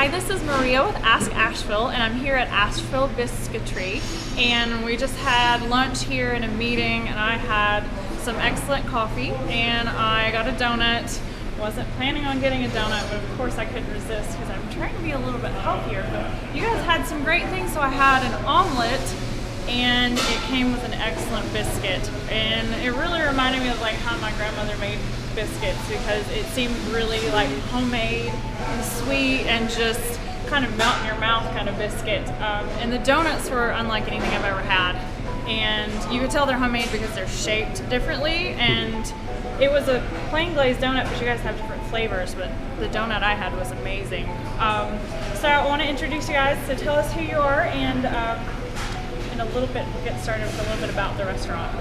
Hi, this is Maria with Ask Asheville, and I'm here at Asheville Biscuitry, and we just had lunch here in a meeting, and I had some excellent coffee, and I got a donut. Wasn't planning on getting a donut, but of course I couldn't resist because I'm trying to be a little bit healthier. But you guys had some great things, so I had an omelet, and it came with an excellent biscuit, and it really reminded me of like how my grandmother made biscuits, because it seemed really like homemade and sweet and just kind of melt in your mouth kind of biscuit. And the donuts were unlike anything I've ever had, and you could tell they're homemade because they're shaped differently. And it was a plain glazed donut, but you guys have different flavors, but the donut I had was amazing. So I want to introduce you guys, so tell us who you are, and in a little bit we'll get started with a little bit about the restaurant.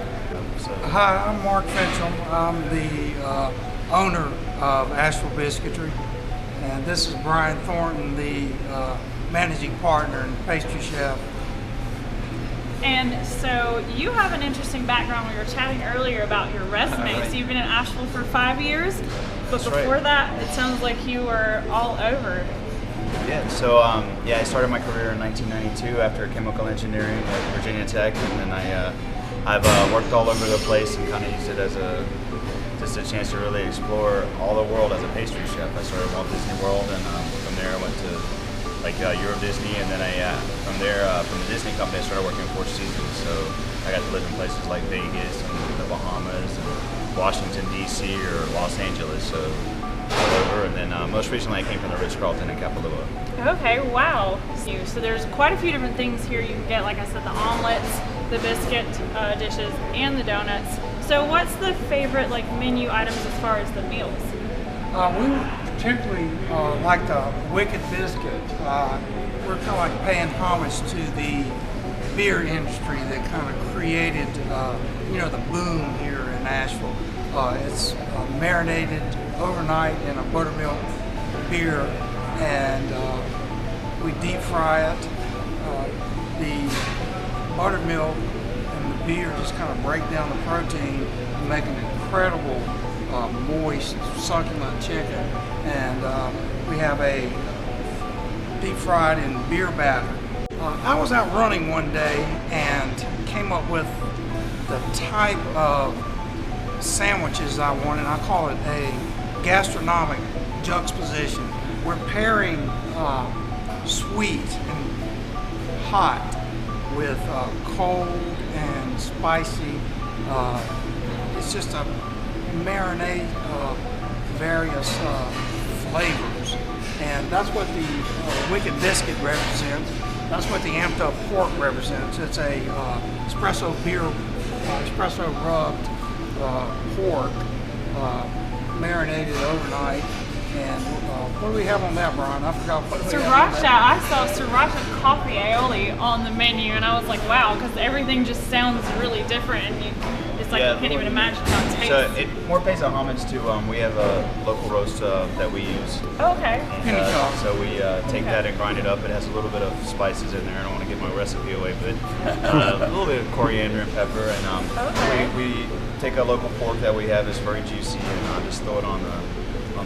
Hi, I'm Mark Fincham. I'm the owner of Asheville Biscuitry, and this is Brian Thornton, the managing partner and pastry chef. And so you have an interesting background. We were chatting earlier about your resume. Right. So you've been in Asheville for 5 years, but That's before right. that, it sounds like you were all over. Yeah, so I started my career in 1992 after chemical engineering at Virginia Tech, and then I've worked all over the place and kind of used it as just a chance to really explore all the world as a pastry chef. I started at Walt Disney World, and from there I went to Euro Disney, and then from there from the Disney company I started working 4 seasons. So I got to live in places like Vegas and the Bahamas and Washington D.C. or Los Angeles. So all over, and then most recently I came from the Ritz-Carlton in Kapalua. Okay, wow. So there's quite a few different things here you can get. Like I said, the omelets, the biscuit dishes, and the donuts. So what's the favorite menu items as far as the meals? We particularly like the Wicked Biscuit. We're kind of like paying homage to the beer industry that kind of created, the boom here in Asheville. It's marinated overnight in a buttermilk beer, and we deep fry it. The buttermilk and the beer just kind of break down the protein and make an incredible moist, succulent chicken. And we have a deep fried in beer batter. I was out running one day and came up with the type of sandwiches I wanted. I call it a gastronomic juxtaposition. We're pairing sweet and hot with cold and spicy. It's just a marinade of various flavors, and that's what the Wicked Biscuit represents. That's what the amped up pork represents. It's a espresso rubbed pork, marinated overnight. And what do we have on that, Brian? I forgot what we have on Sriracha. that. I saw sriracha coffee aioli on the menu, and I was like, wow, because everything just sounds really different, and it's like you can't even imagine how it tastes. So it more pays a homage to, we have a local roast that we use. Oh, okay. And, so we take that and grind it up. It has a little bit of spices in there. I don't want to give my recipe away, but a little bit of coriander and pepper. And we take a local pork that we have, is very juicy, and just throw it on the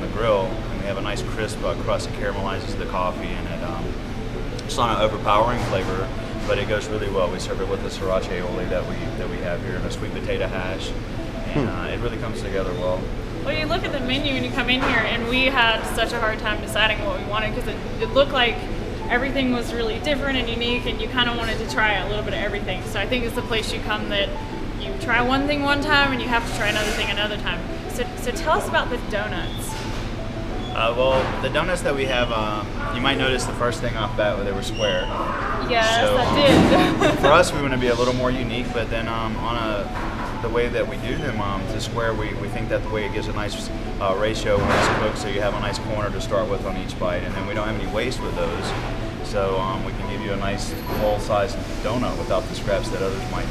grill, and we have a nice crisp crust that caramelizes the coffee, and it's not an overpowering flavor, but it goes really well. We serve it with the sriracha aioli that we have here, and a sweet potato hash, and it really comes together well. Well, you look at the menu and you come in here, and we had such a hard time deciding what we wanted, because it looked like everything was really different and unique, and you kind of wanted to try a little bit of everything. So I think it's the place you come that you try one thing one time and you have to try another thing another time. So tell us about the donuts. Well, the donuts that we have, you might notice the first thing off bat, they were square. Yes, so, I did. For us, we want to be a little more unique, but then the way that we do them to square, we think that the way it gives a nice ratio when it's cooked, so you have a nice corner to start with on each bite, and then we don't have any waste with those. So we can give you a nice full-size donut without the scraps that others might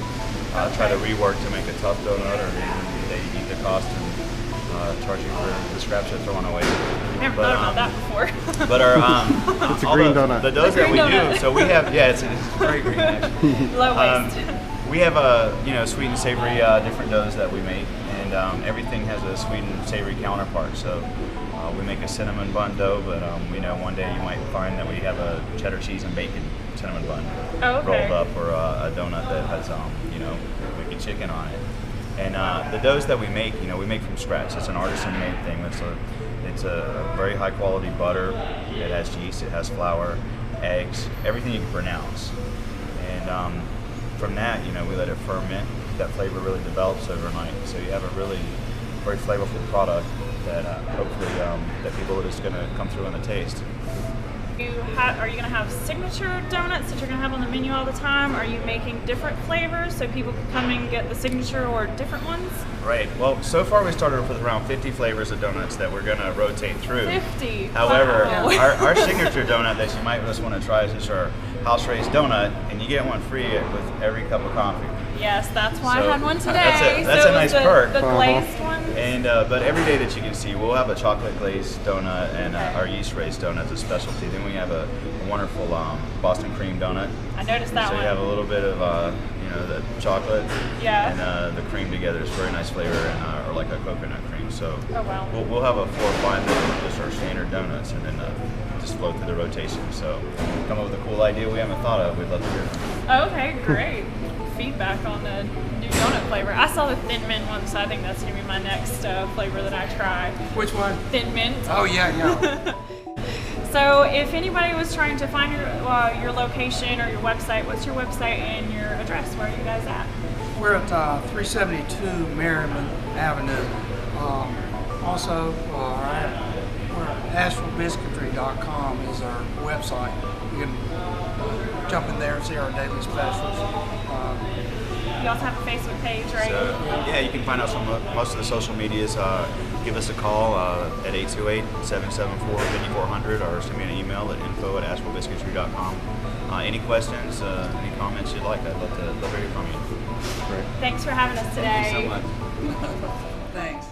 try to rework to make a tough donut, or they eat the cost and charge you for the scraps they're throwing away. Never thought about that before. But our It's a green donut. the doughs that we do, so we have it's very green actually. Low waste. We have sweet and savory different doughs that we make, and everything has a sweet and savory counterpart. So We make a cinnamon bun dough, but we know one day you might find that we have a cheddar cheese and bacon cinnamon bun rolled up, or a donut that has wicked chicken on it. And the doughs that we make, we make from scratch. It's an artisan-made thing. It's a very high-quality butter. It has yeast, it has flour, eggs, everything you can pronounce. And from that, we let it ferment. That flavor really develops overnight. So you have a really very flavorful product that hopefully that people are just going to come through on the taste. Are you going to have signature donuts that you're going to have on the menu all the time? Are you making different flavors so people can come and get the signature or different ones? Right. Well, so far we started with around 50 flavors of donuts that we're going to rotate through. 50? However, wow. our signature donut that you might just want to try is just our house-raised donut, and you get one free with every cup of coffee. Yes, that's why So, I had one today. that's a nice perk. The glazed one. And but every day that you can see, we'll have a chocolate glazed donut and our yeast-raised donut as a specialty. Then we have a wonderful Boston cream donut. I noticed that So one. you have a little bit of the chocolate Yeah. and the cream together. It's very nice flavor, and or like a coconut cream. So Oh, wow. we'll have a 4 or 5 that are just our standard donuts, and then just flow through the rotation. So come up with a cool idea we haven't thought of, we'd love to hear from you. Okay, great. Feedback on the new donut flavor. I saw the thin mint one, so I think that's going to be my next flavor that I try. Which one? Thin mint. Oh, yeah. So if anybody was trying to find your location or your website, what's your website and your address? Where are you guys at? We're at 372 Merriman Avenue. Also, we're at AshevilleBiscuitry.com is our website. You can jump in there and see our daily specials. You also have a Facebook page, right? So, yeah, you can find us on most of the social medias. Give us a call at 828-774-5400 or send me an email at info@ashevillebiscuitry.com. Any questions, any comments you'd like, I'd love to hear from you. Thanks for having us today. Thank you so much. Thanks.